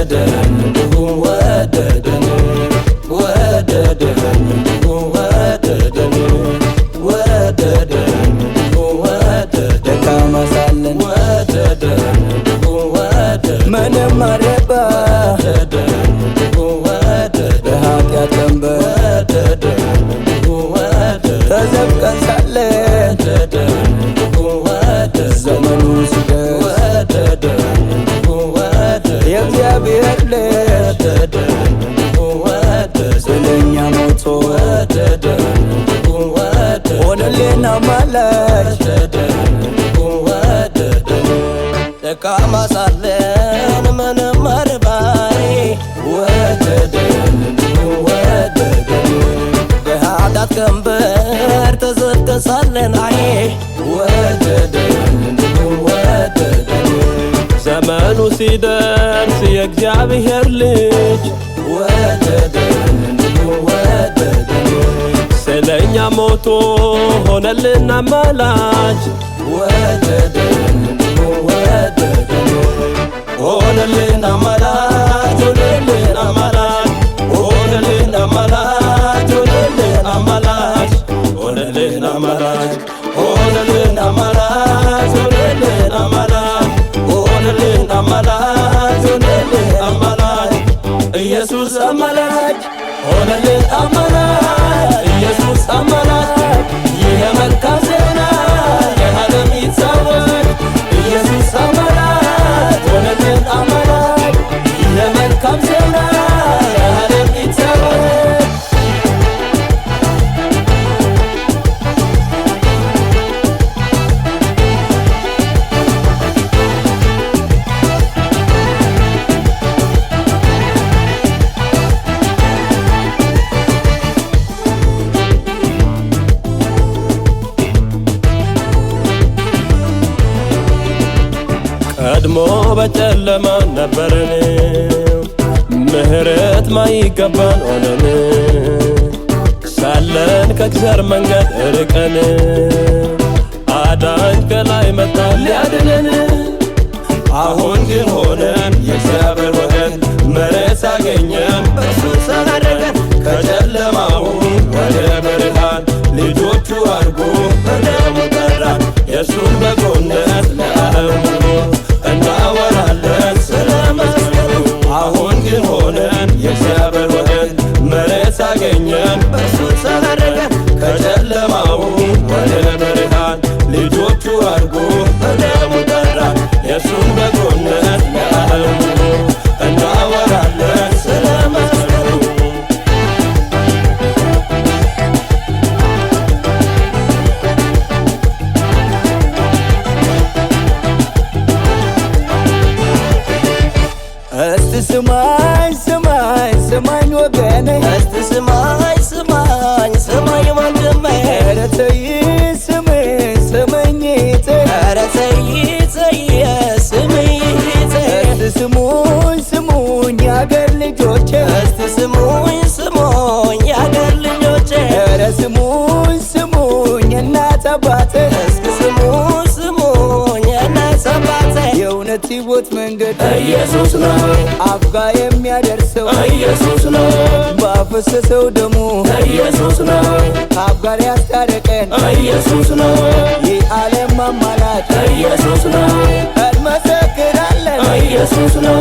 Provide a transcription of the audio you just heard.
ወደደን ወደደን ወደደን ወደደን ወደደን ወደደን ደካማ ሳለን ወደደን ወደደን ምንም አልረባ ወደደን ወደደን በኃጢአት ቀንበር ወደደን ወደደን ተዘፍቀን ሳለን ወደደን ወደደን ዘመኑ ሲደርስ ወደደን ወደደን የእግዚአብሔር ልጅ ወደደን ወደደን ስለኛ ሞቶ ወደደን ወደደን ሆነልን አማላጅ ወደደን ወደደን ደካማ ሳለን ምንም አልባይ ወደደን ወደደን በኃጢአት ቀንበር ተዘፍቀን ሳለን አይ ወደደን ወደደን ዘመኑ ሲደርስ የእግዚአብሔር ልጅ ወደደን ወደደን ስለኛ ሞቶ ሆነልን አማላጅ ወደደን ወደደን ሆነልን አማላጅ ሆነልን አማላጅ ሆነልን አማላጅ ሆነልን አማላጅ ሆነልን አማላጅ ሆነልን አማላጅ ሆነልን አማላጅ ሆነልን አማላጅ ሆነልን አማላጅ ኢየሱስ አማላጅ ሆነልን አማላጅ ኢየሱስ አማላጅ ይህ መልካም ዜና ለዓለም ይታወቅ ኢየሱስ አማላጅ ሆነልን አማላጅ ይህ መልካም ዜና ለዓለም ይታወቅ ቀድሞ በጨለማ ነበርን ምህረት ማይገባን ሆነን ሳለን ከእግዚአብሔር መንገድ ርቀን አዳኝ ከላይ መጣ ሊያድነን አሁን ግን ሆነን የእግዚአብሔር ወገን ምህረት አገኘን በእርሱ ተናረገን ከጨለማው ወደ ብርሃን ልጆቹ አድርጎ በደሙ ጠራን የእርሱን በጎነት ለዓለም እናወራለን ስለ መስቀሉ አሁን ግን ሆነን የእግዚአብሔር ወገን ምህረት አገኘን በእርሱ ተናረገን ከጨለማው ወደ ብርሃን ልጆቹ አድርጎ በደሙ ጠራን የእርሱን በጎነት ለዓለም እናወራለን ስለ መስቀሉ እስቲ ስማኝ ስማኝ ስማኝ ወገኔ እስቲ ስማኝ ስማኝ ስማኝ ወንድሜ ኧረ ተይ ስሜን ስመኝቴ ኧረ ተይ ተይ ስመኝቴ እስቲ ስሙኝ ስሙኝ የአገር ልጆቼ እስቲ ስሙኝ ስሙኝ የአገር ልጆቼ ኧረ ስሙኝ ስሙኝ እናት አባቴ እስቲ ስሙኝ ስሙኝ እናት አባቴ የእውነት ሕይወት መንገድ ኢየሱስ ነው አፍጋ የሚያደርሰው ኢየሱስ ነው ባፈሰሰው ደሙ ኢየሱስ ነው ከአብ ጋር ያስታረቀን ኢየሱስ ነው የዓለም አማላጅ ኢየሱስ ነው እንመሰክራለን ኢየሱስ ነው